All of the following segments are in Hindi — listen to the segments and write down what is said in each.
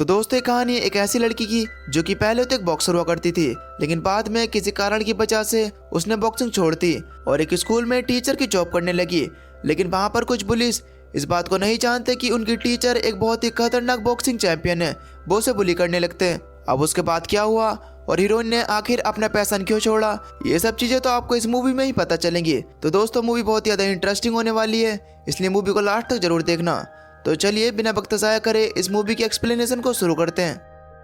तो दोस्तों, कहानी एक ऐसी लड़की की जो कि पहले तो एक बॉक्सर हुआ करती थी, लेकिन बाद में किसी कारण की वजह से उसने बॉक्सिंग छोड़ दी और एक स्कूल में टीचर की जॉब करने लगी। लेकिन वहां पर कुछ पुलिस इस बात को नहीं जानते कि उनकी टीचर एक बहुत ही खतरनाक बॉक्सिंग चैंपियन है। वो उसे बुली करने लगते हैं। अब उसके बाद क्या हुआ और हीरोइन ने आखिर अपना पैशन क्यों छोड़ा, ये सब चीजें तो आपको इस मूवी में ही पता चलेंगी। तो दोस्तों, मूवी बहुत ज्यादा इंटरेस्टिंग होने वाली है, इसलिए मूवी को लास्ट तक जरूर देखना। तो चलिए बिना वक्त ज़ाया करे इस मूवी की एक्सप्लेनेशन को शुरू करते हैं।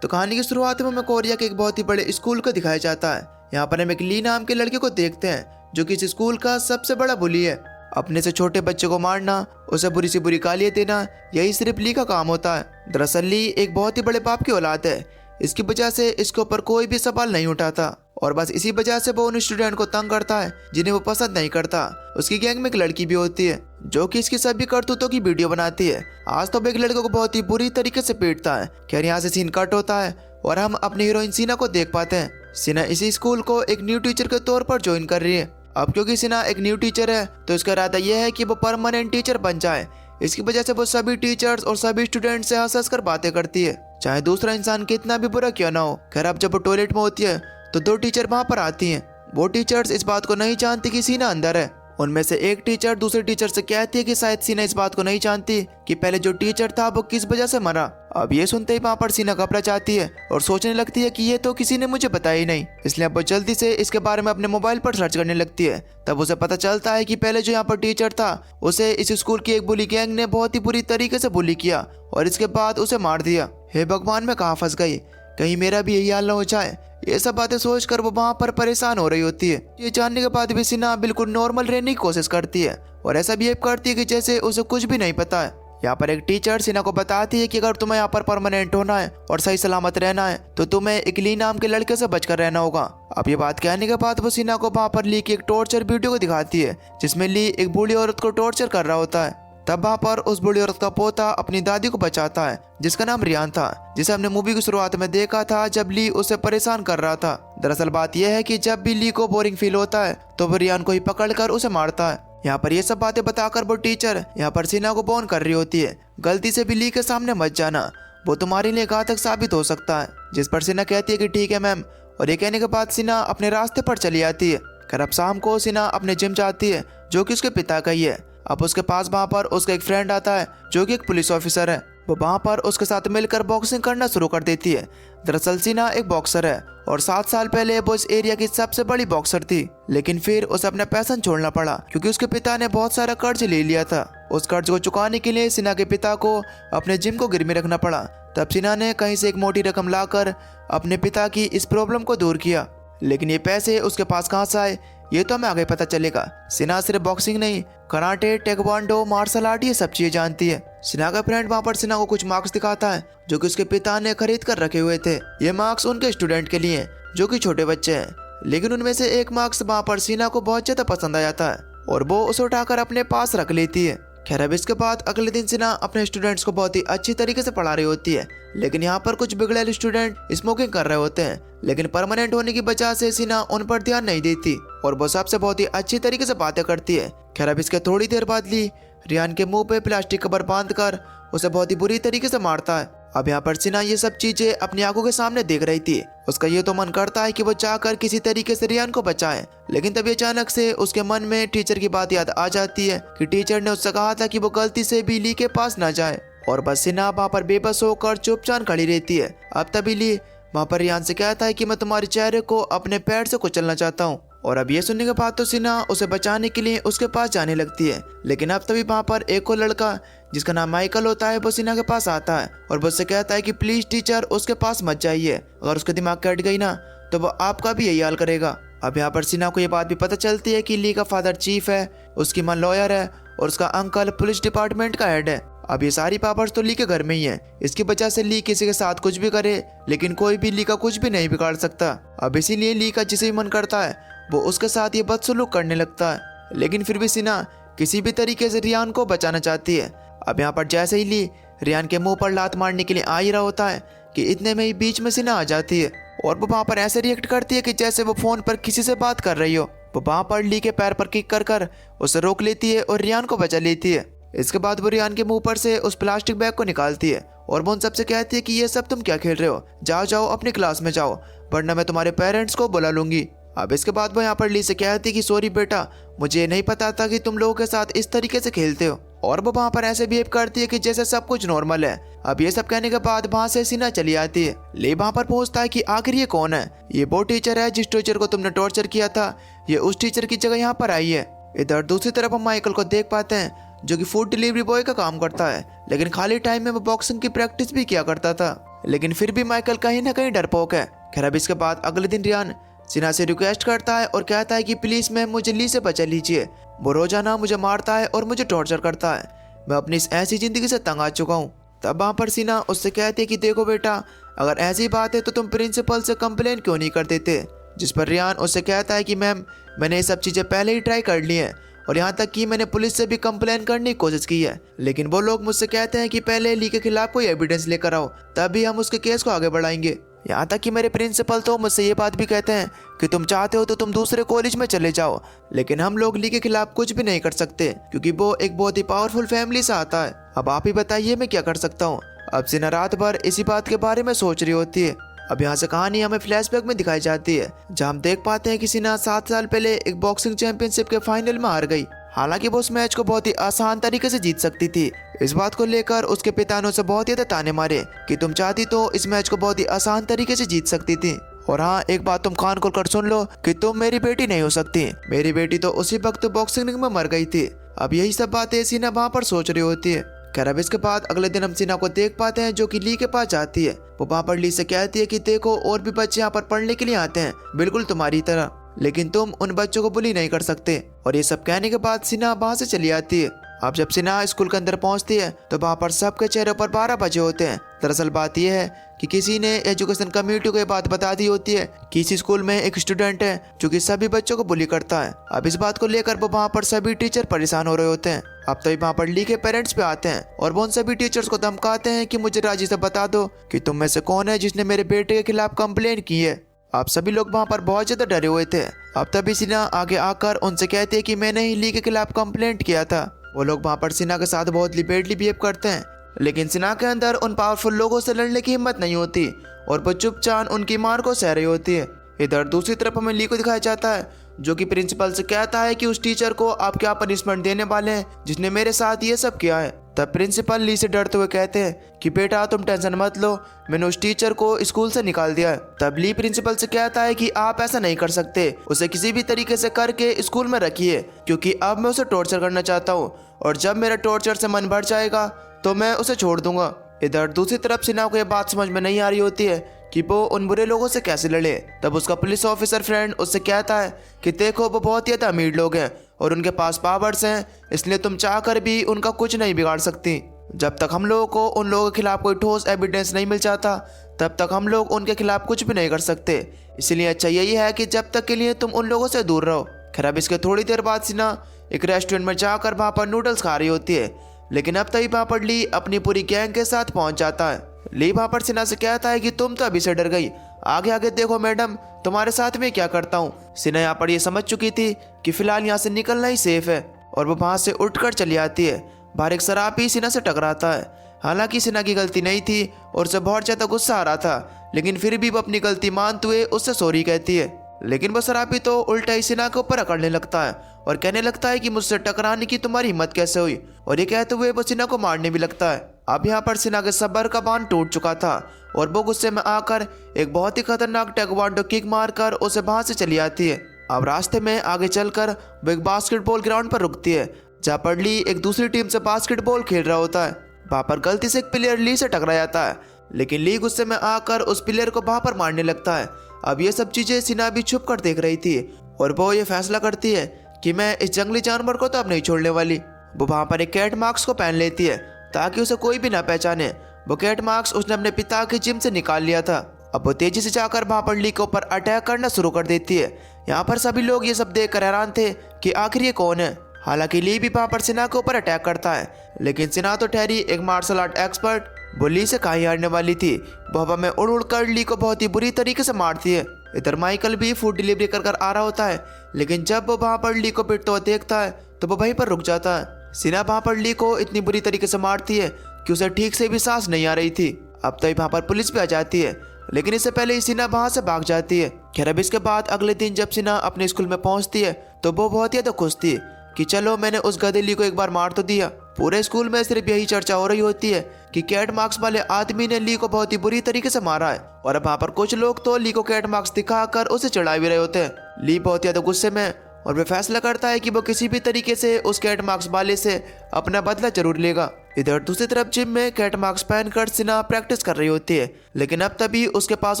तो कहानी की शुरुआत में हमें कोरिया के एक बहुत ही बड़े स्कूल को दिखाया जाता है। यहाँ पर हम एक ली नाम के लड़के को देखते हैं जो कि इस स्कूल का सबसे बड़ा बुली है। अपने से छोटे बच्चे को मारना, उसे बुरी सी बुरी गालियां देना, यही सिर्फ ली का काम होता है। दरअसल ली एक बहुत ही बड़े बाप की औलाद है। इसकी वजह से इसके ऊपर कोई भी सवाल नहीं उठाता और बस इसी वजह से वो उन स्टूडेंट को तंग करता है जिन्हें वो पसंद नहीं करता। उसकी गैंग में एक लड़की भी होती है जो कि इसकी सभी करतूतों की वीडियो बनाती है। आज तो वो एक लड़के को बहुत ही बुरी तरीके से पीटता है। खैर, यहाँ से सीन कट होता है और हम अपनी हीरोइन सीना को देख पाते हैं। सीना इसी स्कूल को एक न्यू टीचर के तौर पर ज्वाइन कर रही है। अब क्योंकि सीना एक न्यू टीचर है तो इसका इरादा यह है कि वो परमानेंट टीचर बन जाए। इसकी वजह से वो सभी टीचर्स और सभी स्टूडेंट से हंस कर बातें करती है, चाहे दूसरा इंसान कितना भी बुरा क्यों ना हो। खैर, अब जब वो टॉयलेट में होती है तो दो टीचर वहां पर आती हैं। वो टीचर्स इस बात को नहीं जानती कि सीना अंदर है। उनमें से एक टीचर दूसरे टीचर से कहती है कि शायद सीना इस बात को नहीं जानती कि पहले जो टीचर था वो किस वजह से मरा। अब ये सुनते ही वहां पर सीना घबरा जाती है और सोचने लगती है कि ये तो किसी ने मुझे बताया ही नहीं। इसलिए अब वो जल्दी से इसके बारे में अपने मोबाइल पर सर्च करने लगती है। तब उसे पता चलता है कि पहले जो यहाँ पर टीचर था उसे इस स्कूल की एक बुली गैंग ने बहुत ही बुरी तरीके से बुली किया और इसके बाद उसे मार दिया। हे भगवान, मैं कहाँ फंस गई, कहीं मेरा भी यही हाल न हो जाए। ये सब बातें सोचकर वो वहां पर परेशान हो रही होती है। ये जानने के बाद भी सीना बिल्कुल नॉर्मल रहने की कोशिश करती है और ऐसा बिहेव करती है कि जैसे उसे कुछ भी नहीं पता है। यहाँ पर एक टीचर सीना को बताती है कि अगर तुम्हें यहाँ पर परमानेंट होना है और सही सलामत रहना है तो तुम्हें एक ली नाम के लड़के से बचकर रहना होगा। अब ये बात कहने के बाद वो सीना को वहां पर ली की एक टॉर्चर वीडियो को दिखाती है जिसमें ली एक बूढ़ी औरत को टॉर्चर कर रहा होता है। तब वहां पर उस बूढ़ी औरत का पोता अपनी दादी को बचाता है जिसका नाम रियान था, जिसे हमने मूवी की शुरुआत में देखा था जब ली उसे परेशान कर रहा था। दरअसल बात यह है कि जब भी ली को बोरिंग फील होता है तो वो रियान को ही पकड़कर उसे मारता है। यहाँ पर ये सब बातें बताकर वो टीचर यहाँ पर सीना को वार्न कर रही होती है, गलती से भी ली के सामने मत जाना, वो तुम्हारे लिए घातक साबित हो सकता है। जिस पर सीना कहती है कि ठीक है मैम, और ये कहने के बाद सीना अपने रास्ते पर चली आती है। खैर, अब शाम को सीना अपने जिम जाती है जो कि उसके पिता का ही है। अब उसके पास वहां पर उसका एक फ्रेंड आता है जो कि एक पुलिस ऑफिसर है। वो वहां पर उसके साथ मिलकर बॉक्सिंग करना शुरू कर देती है। दरअसल सीना एक बॉक्सर है और 7 साल पहले वो इस एरिया की सबसे बड़ी बॉक्सर थी, लेकिन फिर उसे अपना पैशन छोड़ना पड़ा क्योंकि उसके पिता ने बहुत सारा कर्ज ले लिया था। उस कर्ज को चुकाने के लिए सीना के पिता को अपने जिम को गिरवी रखना पड़ा। तब सीना ने कहीं से एक मोटी रकम लाकर अपने पिता की इस प्रॉब्लम को दूर किया, लेकिन ये पैसे उसके पास कहाँ से आए ये तो हमें आगे पता चलेगा। सीना सिर्फ बॉक्सिंग नहीं, कराटे, टेक्वांडो, मार्शल आर्ट ये सब चीजें जानती है। सीना का फ्रेंड वहां पर सीना को कुछ मार्क्स दिखाता है जो कि उसके पिता ने खरीद कर रखे हुए थे। ये मार्क्स उनके स्टूडेंट के लिए जो कि छोटे बच्चे हैं, लेकिन उनमें से एक मार्क्स वहां पर सीना को बहुत ज्यादा पसंद आ जाता है और वो उसे उठाकर अपने पास रख लेती है। खैर, अब इसके बाद अगले दिन सीना अपने स्टूडेंट्स को बहुत ही अच्छी तरीके से पढ़ा रही होती है, लेकिन यहाँ पर कुछ बिगड़ेल स्टूडेंट स्मोकिंग कर रहे होते हैं। लेकिन परमानेंट होने की वजह से सीना उन पर ध्यान नहीं देती और वो सबसे बहुत ही अच्छी तरीके से बातें करती है। खैर, अब इसके थोड़ी देर बाद ली रियान के मुंह पे प्लास्टिक कवर बांधकर उसे बहुत ही बुरी तरीके से मारता है। अब यहाँ पर सीना ये सब चीजें अपनी आंखों के सामने देख रही थी। उसका ये तो मन करता है कि वो चाहकर किसी तरीके से रियान को बचाए, लेकिन तभी अचानक से उसके मन में टीचर की बात याद आ जाती है कि टीचर ने उससे कहा था कि वो गलती से भी ली के पास ना जाए। और बस सीना वहाँ पर बेबस होकर चुपचाप खड़ी रहती है। अब तभी ली वहाँ पर रियान से कहता है कि मैं तुम्हारे चेहरे को अपने पैर से कुचलना चाहता हूँ। और अब ये सुनने के बाद तो सीना उसे बचाने के लिए उसके पास जाने लगती है, लेकिन अब तभी वहाँ पर एक और लड़का जिसका नाम माइकल होता है वो सीना के पास आता है और वो उससे कहता है कि प्लीज टीचर उसके पास मत जाइए, अगर उसके दिमाग कट गई ना तो वो आपका भी यही हाल करेगा। अब यहाँ पर सीना को ये बात भी पता चलती है कि ली का फादर चीफ है, उसकी मां लॉयर है और उसका अंकल पुलिस डिपार्टमेंट का हेड है। अब ये सारी पावर्स तो ली के घर में ही है। इसकी वजह से ली किसी के साथ कुछ भी करे, लेकिन कोई भी ली का कुछ भी नहीं बिगाड़ सकता। अब इसीलिए ली का जिसे भी मन करता है वो उसके साथ ये बदसलूक करने लगता है, लेकिन फिर भी सीना किसी भी तरीके से रियान को बचाना चाहती है। अब यहाँ पर जैसे ही ली रियान के मुंह पर लात मारने के लिए आ ही रहा होता है कि इतने में ही बीच में सीना आ जाती है और वो वहाँ पर ऐसे रिएक्ट करती है कि जैसे वो फोन पर किसी से बात कर रही हो। वो वहाँ पर ली के पैर पर किक कर उसे रोक लेती है और रियान को बचा लेती है। इसके बाद वो रियान के मुंह पर से उस प्लास्टिक बैग को निकालती है और वो उन सबसे कहती है कि ये सब तुम क्या खेल रहे हो, जाओ जाओ अपनी क्लास में जाओ, वरना मैं तुम्हारे पेरेंट्स को बुला लूंगी। अब इसके बाद वो यहाँ पर ली से कहती है कि सॉरी बेटा, मुझे नहीं पता था कि तुम लोगों के साथ इस तरीके से खेलते हो। और वो वहाँ पर ऐसे बिहेव करती है कि जैसे सब कुछ नॉर्मल है। अब ये सब कहने के बाद वहाँ से सीना चली आती है। ली वहाँ पर पूछता है कि आखिर ये कौन है। ये वो टीचर है जिस टीचर को तुमने टॉर्चर किया था, ये उस टीचर की जगह यहाँ पर आई है। इधर दूसरी तरफ हम माइकल को देख पाते हैं जो कि फूड डिलीवरी बॉय का काम करता है, लेकिन खाली टाइम में वो बॉक्सिंग की प्रैक्टिस भी किया करता था। लेकिन फिर भी माइकल कहीं ना कहीं डरपोक है। खैर अब इसके बाद अगले दिन रियान सिन्हा से रिक्वेस्ट करता है और कहता है कि प्लीज मैम मुझे ली से बचा लीजिए, वो रोजाना मुझे मारता है और मुझे टॉर्चर करता है, मैं अपनी इस ऐसी जिंदगी से तंग आ चुका हूँ। तब वहाँ पर सिन्हा उससे कहती है कि देखो बेटा, अगर ऐसी बात है तो तुम प्रिंसिपल से कंप्लेन क्यों नहीं कर देते। जिस पर रियान उससे कहता है कि मैम मैंने ये सब चीज़ें पहले ही ट्राई कर ली हैं और यहाँ तक कि मैंने पुलिस से भी कंप्लेन करने की कोशिश की है, लेकिन वो लोग मुझसे कहते हैं कि पहले ली के खिलाफ कोई एविडेंस लेकर आओ, तभी हम उसके केस को आगे बढ़ाएंगे। यहाँ तक कि मेरे प्रिंसिपल तो मुझसे ये बात भी कहते हैं कि तुम चाहते हो तो तुम दूसरे कॉलेज में चले जाओ, लेकिन हम लोग ली के खिलाफ कुछ भी नहीं कर सकते क्योंकि वो एक बहुत ही पावरफुल फैमिली से आता है। अब आप ही बताइए मैं क्या कर सकता हूँ। अब सिन्हा रात भर इसी बात के बारे में सोच रही होती है। अब यहाँ से कहानी हमें फ्लैशबैक में दिखाई जाती है, जहाँ हम देख पाते हैं कि सिन्हा 7 साल पहले एक बॉक्सिंग चैंपियनशिप के फाइनल में हार गई। हालांकि वो उस मैच को बहुत ही आसान तरीके से जीत सकती थी। इस बात को लेकर उसके पिता ने उसे बहुत ही ताने मारे कि तुम चाहती तो इस मैच को बहुत ही आसान तरीके से जीत सकती थी। और हाँ, एक बात तुम कान खोल कर सुन लो कि तुम मेरी बेटी नहीं हो सकती, मेरी बेटी तो उसी वक्त बॉक्सिंग रिंग में मर गई थी। अब यही सब बातें सिन्हा वहाँ पर सोच रही होती है। खैर अब इसके बाद अगले दिन हम सिन्हा को देख पाते हैं जो कि ली के पास जाती है। वो वहाँ पर ली से कहती है कि देखो और भी बच्चे यहाँ पर पढ़ने के लिए आते हैं बिल्कुल तुम्हारी तरह, लेकिन तुम उन बच्चों को बुली नहीं कर सकते। और ये सब कहने के बाद सिन्हा वहाँ से चली आती है। अब जब सिन्हा स्कूल के अंदर पहुँचती है तो वहाँ पर सबके चेहरे पर 12 बजे होते हैं। दरअसल बात यह है कि किसी ने एजुकेशन कम्युनिटी को ये बात बता दी होती है कि इसी स्कूल में एक स्टूडेंट है जो कि सभी बच्चों को बुली करता है। अब इस बात को लेकर वो वहाँ पर सभी टीचर परेशान हो रहे होते हैं। अब तभी वहाँ पर ली के पेरेंट्स पे आते हैं और वो उन सभी टीचर्स को धमकाते हैं कि मुझे राजी से बता दो कि तुम में से कौन है जिसने मेरे बेटे के खिलाफ कंप्लेन की है। आप सभी लोग वहाँ पर बहुत ज्यादा डरे हुए थे। अब तभी सिन्हा आगे आकर उनसे कहते हैं कि मैंने ही ली के खिलाफ कंप्लेंट किया था। वो लोग वहाँ पर सिन्हा के साथ बहुत लिबेटली बिहेव करते हैं, लेकिन सिन्हा के अंदर उन पावरफुल लोगों से लड़ने की हिम्मत नहीं होती और वो चुपचाप उनकी मार को सह रही होती है। इधर दूसरी तरफ हमें ली को दिखाया जाता है जो कि प्रिंसिपल से कहता है कि उस टीचर को आप क्या पनिशमेंट देने वाले हैं जिसने मेरे साथ ये सब किया है। तब प्रिंसिपल ली से डरते हुए कहते हैं कि बेटा तुम टेंशन मत लो, मैंने उस टीचर को स्कूल से निकाल दिया है। तब ली प्रिंसिपल से कहता है कि आप ऐसा नहीं कर सकते, उसे किसी भी तरीके से करके स्कूल में रखिए क्योंकि अब मैं उसे टॉर्चर करना चाहता हूँ और जब मेरा टॉर्चर से मन भर जाएगा तो मैं उसे छोड़ दूंगा। इधर दूसरी तरफ सिन्हा को यह बात समझ में नहीं आ रही होती है कि वो उन बुरे लोगों से कैसे लड़े। तब उसका पुलिस ऑफिसर फ्रेंड उससे कहता है कि देखो वो बहुत ही अमीर लोग हैं और उनके पास पावर्स हैं, इसलिए तुम चाहकर भी उनका कुछ नहीं बिगाड़ सकती। जब तक हम लोगों को उन लोगों के खिलाफ कोई ठोस एविडेंस नहीं मिल जाता तब तक हम लोग उनके खिलाफ कुछ भी नहीं कर सकते, इसलिए अच्छा यही है कि जब तक के लिए तुम उन लोगों से दूर रहो। खैर अब इसके थोड़ी देर बाद सिन्हा एक रेस्टोरेंट में जाकर वहाँ पर नूडल्स खा रही होती है, लेकिन अब तभी वहाँ पर ली अपनी पूरी गैंग के साथ पहुँच जाता है। ली वहाँ पर सिन्हा से कहता है कि तुम तो अभी से डर गई, आगे आगे देखो मैडम तुम्हारे साथ में क्या करता हूँ। सिन्हा यहाँ पर ये समझ चुकी थी कि फिलहाल यहाँ से निकलना ही सेफ है और वो वहाँ से उठकर चली आती है। बाहर एक शराबी सिन्हा से टकराता है। हालांकि सिन्हा की गलती नहीं थी और उसे बहुत ज़्यादा गुस्सा आ रहा था, लेकिन फिर भी वो अपनी गलती मानते हुए उससे सॉरी कहती है। लेकिन वो शराबी तो उल्टा ही सिन्हा के ऊपर अकड़ने लगता है और कहने लगता है कि मुझसे टकराने की तुम्हारी हिम्मत कैसे हुई, और ये कहते हुए वो सिन्हा को मारने भी लगता है। अब यहाँ पर सिन्हा के सब्र का बांध टूट चुका था और वो गुस्से में आकर एक बहुत ही खतरनाक टेक्वांडो किक मारकर उसे वहां से चली आती है। अब रास्ते में आगे चलकर वो एक बास्केटबॉल ग्राउंड पर रुकती है जहाँ पर ली एक दूसरी टीम से बास्केटबॉल खेल रहा होता है। वहाँ पर गलती से एक प्लेयर ली से टकरा जाता है, लेकिन ली गुस्से में आकर उस प्लेयर को वहाँ पर मारने लगता है। अब ये सब चीजें सिन्हा भी छुप कर देख रही थी और वो ये फैसला करती है कि मैं इस जंगली जानवर को तो अब नहीं छोड़ने वाली। वो वहाँ पर एक कैट मार्क्स को पहन लेती है ताकि उसे कोई भी ना पहचाने। वो कैट मार्क्स उसने अपने पिता के जिम से निकाल लिया था। अब वो तेजी से जाकर वहाँ पर ली के ऊपर अटैक करना शुरू कर देती है। यहाँ पर सभी लोग ये सब देख कर हैरान थे कि आखिर ये कौन है। हालांकि ली भी वहाँ पर सिन्हा के ऊपर अटैक करता है, लेकिन सिन्हा तो ठहरी एक मार्शल आर्ट एक्सपर्ट, वो ली से कहीं हारने वाली थी। वो हवा में उड़ उड़ कर ली को बहुत ही बुरी तरीके से मारती है। इधर माइकल भी फूड डिलीवरी कर आ रहा होता है, लेकिन जब वो वहाँ पर ली को पिटता हुआ देखता है तो वो वहीं पर रुक जाता है। सिन्हा वहाँ पर ली को इतनी बुरी तरीके से मारती है कि उसे ठीक से भी सांस नहीं आ रही थी। अब तो वहाँ पर पुलिस भी आ जाती है, लेकिन इससे पहले ही सिन्हा वहाँ से भाग जाती है। खैर अब इसके बाद अगले दिन जब सिन्हा अपने स्कूल में पहुँचती है तो वो बहुत ही ज्यादा खुश थी कि चलो मैंने उस गधे ली को एक बार मार तो दिया। पूरे स्कूल में सिर्फ यही चर्चा हो रही होती है कि कैट मार्क्स वाले आदमी ने ली को बहुत ही बुरी तरीके से मारा है। और अब वहाँ पर कुछ लोग तो ली को कैट मार्क्स दिखाकर उसे चढ़ा भी रहे होते हैं। ली बहुत ज्यादा गुस्से में और वह फैसला करता है कि वो किसी भी तरीके से उस कैट मार्क्स वाले से अपना बदला जरूर लेगा। इधर दूसरी तरफ जिम में कैट मार्क्स पहनकर सिन्हा प्रैक्टिस कर रही होती है, लेकिन अब तभी उसके पास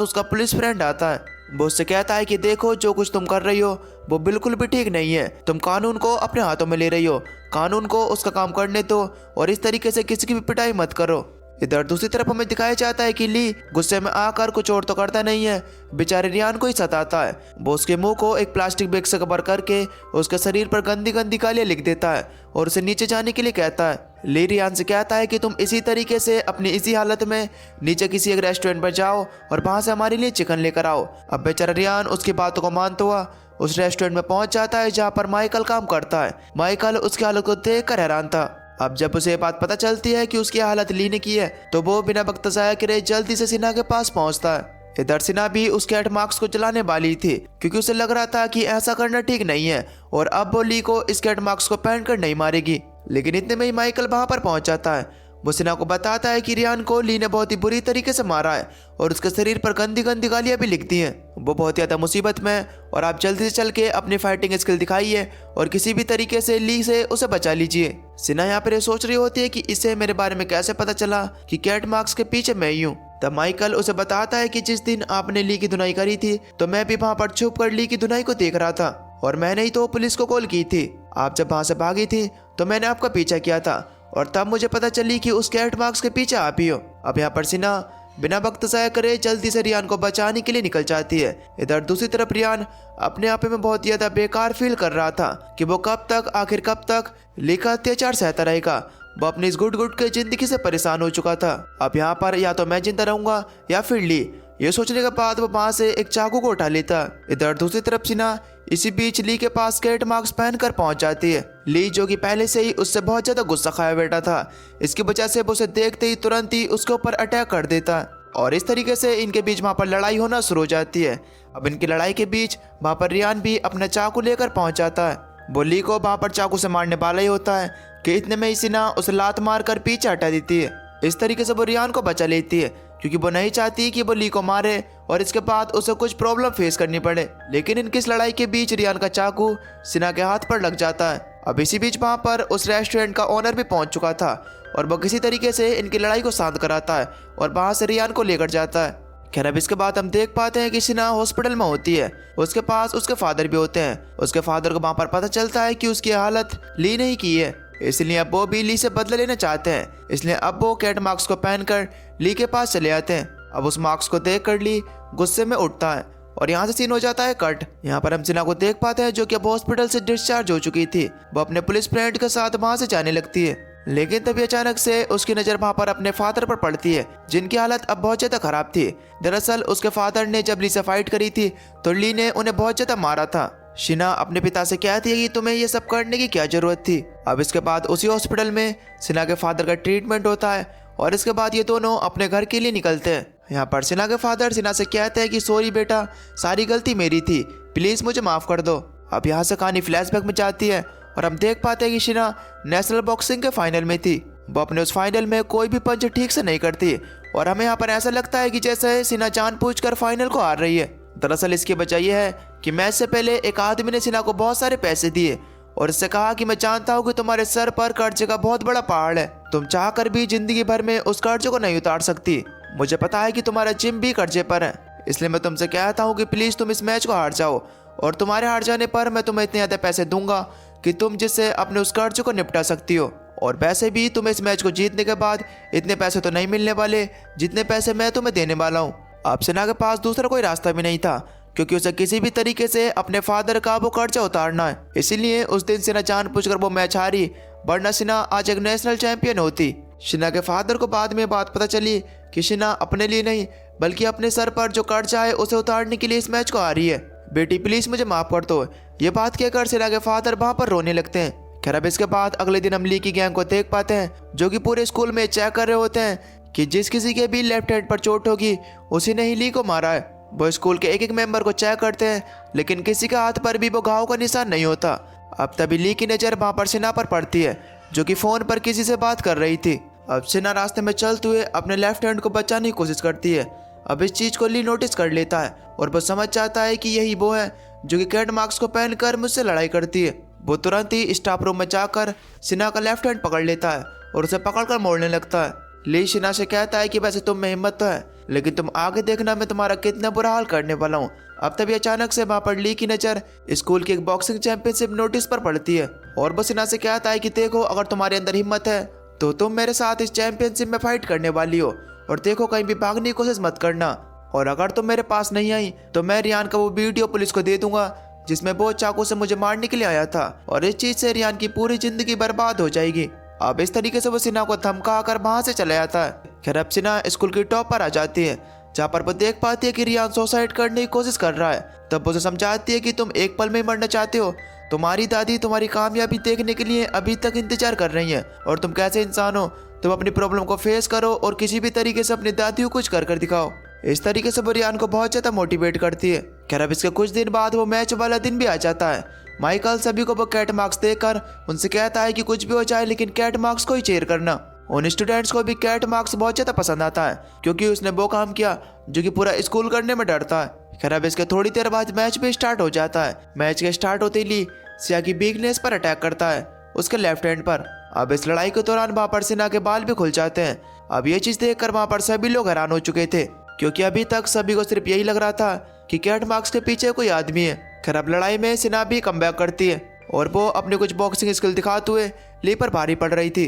उसका पुलिस फ्रेंड आता है। वो उससे कहता है कि देखो जो कुछ तुम कर रही हो वो बिल्कुल भी ठीक नहीं है, तुम कानून को अपने हाथों में ले रही हो, कानून को उसका काम करने दो और इस तरीके से किसी की भी पिटाई मत करो। इधर दूसरी तरफ हमें दिखाया जाता है कि ली गुस्से में आकर कुछ और तो करता नहीं है, बेचारे रियान को ही सताता है। वो उसके मुंह को एक प्लास्टिक बैग से कवर करके उसके शरीर पर गंदी गंदी गालियां लिख देता है और उसे नीचे जाने के लिए कहता है। ली रियान से कहता है कि तुम इसी तरीके से अपनी इसी हालत में नीचे किसी एक रेस्टोरेंट पर जाओ और वहां से हमारे लिए चिकन लेकर आओ। अब बेचारा रियान उसकी बातों को मानता हुआ उस रेस्टोरेंट में पहुंच जाता है जहाँ पर माइकल काम करता है। माइकल उसकी हालत को देख कर हैरान था। अब जब उसे बात पता चलती है कि उसकी हालत ली ने की है तो वो बिना वक्त ज़ाया करे जल्दी से सिन्हा के पास पहुंचता है। इधर सिन्हा भी उस कैट मार्क्स को जलाने वाली थी क्योंकि उसे लग रहा था कि ऐसा करना ठीक नहीं है और अब वो ली को इस कैट मार्क्स को पहनकर नहीं मारेगी। लेकिन इतने में ही माइकल वहां पर पहुंच जाता है। वो सिन्हा को बताता है कि रियान को ली ने बहुत ही बुरी तरीके से मारा है और उसके शरीर पर गंदी गंदी गालियां भी लिख दी हैं। वो बहुत ज़्यादा मुसीबत में और आप जल्दी से चल के अपनी फाइटिंग स्किल दिखाइए और किसी भी तरीके से ली से उसे बचा लीजिए। सिन्हा यहाँ पर सोच रही होती है कि इसे मेरे बारे में कैसे पता चला कि कैट मार्क्स के पीछे मैं ही हूँ। तब माइकल उसे बताता है कि जिस दिन आपने ली की धुनाई करी थी तो मैं भी वहाँ पर छुप कर ली की धुनाई को देख रहा था और मैंने ही तो पुलिस को कॉल की थी। आप जब वहाँ से भागी थी तो मैंने आपका पीछा किया था और तब मुझे पता चली कि उस कैट मार्क्स के पीछे आप ही हो। अब यहाँ पर सिन्हा बिना वक्त ज़ाया करे जल्दी से रियान को बचाने के लिए निकल जाती है। इधर दूसरी तरफ रियान अपने आप में बहुत ज़्यादा बेकार फील कर रहा था कि वो आखिर कब तक ली का अत्याचार सहता रहेगा। वो अपनी इस गुट के जिंदगी से परेशान हो चुका था। अब यहाँ पर या तो मैं जिंदा रहूंगा या फिर ली, ये सोचने के बाद वो वहां से एक चाकू को उठा लेता। इधर दूसरी तरफ सिन्हा इसी बीच ली के पास कैट मार्क्स पहनकर पहुंच जाती है। ली जो कि पहले से ही उससे बहुत ज्यादा गुस्सा खाया बैठा था, इसकी वजह से वो उसे देखते ही तुरंत ही उसके ऊपर अटैक कर देता और इस तरीके से इनके बीच वहां पर लड़ाई होना शुरू हो जाती है। अब इनकी लड़ाई के बीच वहां पर रियान भी अपना चाकू लेकर पहुंच जाता है। वो ली को वहां पर चाकू से मारने वाला ही होता है कि इतने में ही सिन्हा उसे लात मार कर पीछे हटा देती है। इस तरीके से वो रियान को बचा लेती है क्योंकि वो नहीं चाहती कि वो ली को मारे और इसके बाद उसे कुछ प्रॉब्लम फेस करनी पड़े। लेकिन इनकी इस लड़ाई के बीच रियान का चाकू सिन्हा के हाथ पर लग जाता है। अब इसी बीच वहां पर उस रेस्टोरेंट का ओनर भी पहुंच चुका था और वो किसी तरीके से इनकी लड़ाई को शांत कराता है और वहां से रियान को लेकर जाता है। खैर अब इसके बाद हम देख पाते हैं कि सिन्हा हॉस्पिटल में होती है। उसके पास उसके फादर भी होते हैं। उसके फादर को वहां पर पता चलता है कि उसकी हालत ली नहीं की है, इसलिए अब वो भी ली से बदला लेना चाहते हैं। इसलिए अब वो कैट मार्क्स को पहनकर ली के पास चले आते हैं। अब उस मार्क्स को देख कर ली गुस्से में उठता है और यहाँ से सीन हो जाता है कट। यहाँ पर हम सिन्हा को देख पाते हैं जो कि अब हॉस्पिटल से डिस्चार्ज हो चुकी थी। वो अपने पुलिस फ्रेंड के साथ वहां से जाने लगती है, लेकिन तभी अचानक से उसकी नजर वहां पर अपने फादर पर पड़ती है जिनकी हालत अब बहुत ज्यादा खराब थी। दरअसल उसके फादर ने जब ली से फाइट करी थी तो ली ने उन्हें बहुत ज्यादा मारा था। सिन्हा अपने पिता से कहती है कि तुम्हें ये सब करने की क्या जरूरत थी। अब इसके बाद उसी हॉस्पिटल में सिन्हा के फादर का ट्रीटमेंट होता है और इसके बाद ये दोनों अपने घर के लिए निकलते हैं। यहाँ पर सिन्हा के फादर सिन्हा से कहते हैं कि सॉरी बेटा, सारी गलती मेरी थी, प्लीज मुझे माफ कर दो। अब यहाँ से कहानी फ्लैशबैक में जाती है और हम देख पाते हैं कि सिन्हा नेशनल बॉक्सिंग के फाइनल में थी। वो अपने उस फाइनल में कोई भी पंच ठीक से नहीं करती और हमें यहाँ पर ऐसा लगता है कि जैसे सिन्हा जानबूझकर फाइनल को हार रही है। दरअसल इसकी वजह यह है कि मैच से पहले एक आदमी ने सिन्हा को बहुत सारे पैसे दिए और इससे कहा कि मैं जानता हूँ कि तुम्हारे सर पर कर्जे का बहुत बड़ा पहाड़ है, तुम चाह कर भी जिंदगी भर में उस कर्जे को नहीं उतार सकती। मुझे पता है कि तुम्हारा जिम भी कर्जे पर है, इसलिए मैं तुमसे कहता हूँ कि प्लीज तुम इस मैच को हार जाओ और तुम्हारे हार जाने पर मैं तुम्हें इतने ज्यादा पैसे दूंगा कि तुम जिससे अपने उस कर्ज को निपटा सकती हो। और वैसे भी तुम्हें इस मैच को जीतने के बाद इतने पैसे तो नहीं मिलने वाले जितने पैसे मैं तुम्हें देने वाला हूँ। अब सिन्हा के पास दूसरा कोई रास्ता भी नहीं था क्योंकि उसे किसी भी तरीके से अपने फादर का वो कर्जा उतारना है। इसीलिए उस दिन सिन्हा जानबूझकर वो मैच हारी, वरना सिन्हा आज एक नेशनल चैंपियन होती। सिन्हा के फादर को बाद में बात पता चली कि सिन्हा अपने लिए नहीं बल्कि अपने सर पर जो कर्जा है उसे उतारने के लिए इस मैच को हारी है। बेटी प्लीज मुझे माफ कर दो। ये बात कहकर सिन्हा के फादर वहां पर रोने लगते हैं खैर अब इसके बाद अगले दिन हम ली की गैंग को देख पाते हैं जो कि पूरे स्कूल में चेक कर रहे होते हैं कि जिस किसी के भी लेफ्ट हैंड पर चोट होगी उसी ने ही ली को मारा है। वो स्कूल के एक एक मेंबर को चेक करते हैं लेकिन किसी के हाथ पर भी वो घाव का निशान नहीं होता। अब तभी ली की नज़र वहाँ पर सिन्हा पर पड़ती है जो कि फ़ोन पर किसी से बात कर रही थी। अब सिन्हा रास्ते में चलते हुए अपने लेफ्ट हैंड को बचाने की कोशिश करती है। अब इस चीज़ को ली नोटिस कर लेता है और वो समझ जाता है कि यही वो है जो कि कैट मार्क्स को पहनकर मुझसे लड़ाई करती है। वो तुरंत ही स्टाफ रूम में जाकर सिन्हा का लेफ्ट हैंड पकड़ लेता है और उसे पकड़कर मोड़ने लगता है। ली सिन्हा से कहता है कि वैसे तुम में हिम्मत तो है लेकिन तुम आगे देखना मैं तुम्हारा कितना बुरा हाल करने वाला हूँ। अब तभी अचानक से वहाँ पर ली की नज़र स्कूल की एक बॉक्सिंग चैंपियनशिप नोटिस पर पड़ती है और वो सिन्हा से कहता है कि देखो अगर तुम्हारे अंदर हिम्मत है तो तुम मेरे साथ इस चैंपियनशिप में फाइट करने वाली हो और देखो कहीं भी भागने की कोशिश मत करना। और अगर तुम मेरे पास नहीं आई तो मैं रियान का वो वीडियो पुलिस को दे दूंगा जिसमें वो चाकू से मुझे मारने के लिए आया था और इस चीज से रियान की पूरी जिंदगी बर्बाद हो जाएगी। अब इस तरीके से वो सिन्हा को धमका कर वहां से चला जाता है। खैर अब सिन्हा स्कूल की टॉप पर आ जाती है जहाँ पर वो देख पाती है कि रियान सुसाइड करने की कोशिश कर रहा है। तब वो उसे समझाती है कि तुम एक पल में मरना चाहते हो, तुम्हारी दादी तुम्हारी कामयाबी देखने के लिए अभी तक इंतजार कर रही है और तुम कैसे इंसान हो, तुम अपनी प्रॉब्लम को फेस करो और किसी भी तरीके से अपनी दादी को कुछ कर दिखाओ। इस तरीके से वो रियान को बहुत ज्यादा मोटिवेट करती है। खैर अब इसके कुछ दिन बाद वो मैच वाला दिन भी आ जाता है। माइकल सभी को वो कैट मार्क्स देकर उनसे कहता है कि कुछ भी हो जाए लेकिन कैट मार्क्स को ही चेयर करना। उन स्टूडेंट्स को भी कैट मार्क्स बहुत ज्यादा पसंद आता है क्योंकि उसने वो काम किया जो कि पूरा स्कूल करने में डरता है। खैर अब इसके थोड़ी देर बाद मैच भी स्टार्ट हो जाता है। मैच के स्टार्ट होते ही सिया की वीकनेस पर अटैक करता है उसके लेफ्ट हैंड पर। अब इस लड़ाई के दौरान वहाँ पर सिन्हा के बाल भी खुल जाते हैं। अब ये चीज देखकर वहाँ पर सभी लोग हैरान हो चुके थे क्योंकि अभी तक सभी को सिर्फ यही लग रहा था कि कैट मार्क्स के पीछे कोई आदमी है। खैर अब लड़ाई में सिन्हा भी कमबैक करती है और वो अपने कुछ बॉक्सिंग स्किल दिखाते हुए ली पर भारी पड़ रही थी।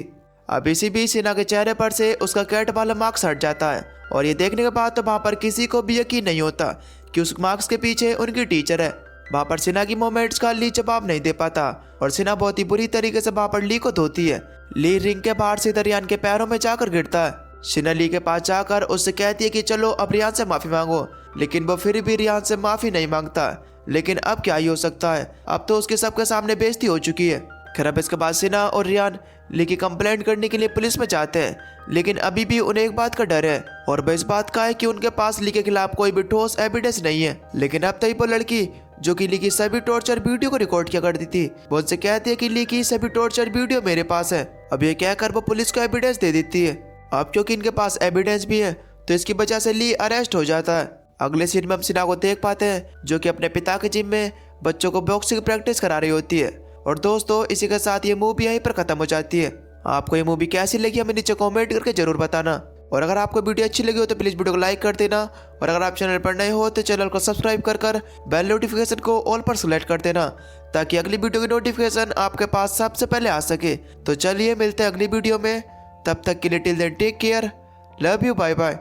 अब इसी बीच सिन्हा के चेहरे पर से उसका कैट वाला मार्क्स हट जाता है और ये देखने के बाद तो वहाँ पर किसी को भी यकीन नहीं होता कि उस मार्क्स के पीछे उनकी टीचर है। वहाँ पर सिन्हा की मोमेंट्स का ली जवाब नहीं दे पाता और सिन्हा बहुत ही बुरी तरीके से वहाँ पर ली को धोती है। ली रिंग के बाहर से रियान के पैरों में जाकर गिरता है। सिन्हा ली के पास जाकर उससे कहती है कि चलो अब रियान से माफी मांगो, लेकिन वो फिर भी रियान से माफी नहीं मांगता। लेकिन अब क्या ही हो सकता है, अब तो उसके सबके सामने बेइज्जती हो चुकी है। खैर अब इसके बाद सिन्हा और रियान ली की कंप्लेंट करने के लिए पुलिस में जाते हैं लेकिन अभी भी उन्हें एक बात का डर है और वह इस बात का है कि उनके पास ली के खिलाफ कोई भी ठोस एविडेंस नहीं है। लेकिन अब तभी वो लड़की जो कि ली की सभी टॉर्चर वीडियो को रिकॉर्ड किया करती थी वो उनसे कहती है कि ली की सभी टॉर्चर वीडियो मेरे पास है। अब ये कहकर वो पुलिस को एविडेंस दे देती है। अब क्योंकि इनके पास एविडेंस भी है तो इसकी वजह से ली अरेस्ट हो जाता है। अगले सीन में हम सिन्हा को देख पाते हैं जो कि अपने पिता के जिम में बच्चों को बॉक्सिंग प्रैक्टिस करा रही होती है। और दोस्तों इसी के साथ ये मूवी यहीं पर खत्म हो जाती है। आपको ये मूवी कैसी लगी हमें नीचे कमेंट करके जरूर बताना और अगर आपको वीडियो अच्छी लगी हो तो प्लीज़ वीडियो को लाइक कर देना और अगर आप चैनल पर नए हो तो चैनल को सब्सक्राइब कर बेल नोटिफिकेशन को ऑल पर सेलेक्ट कर देना ताकि अगली वीडियो की नोटिफिकेशन आपके पास सबसे पहले आ सके। तो चलिए मिलते हैं अगली वीडियो में, तब तक के लिए till then take care, love you, bye bye.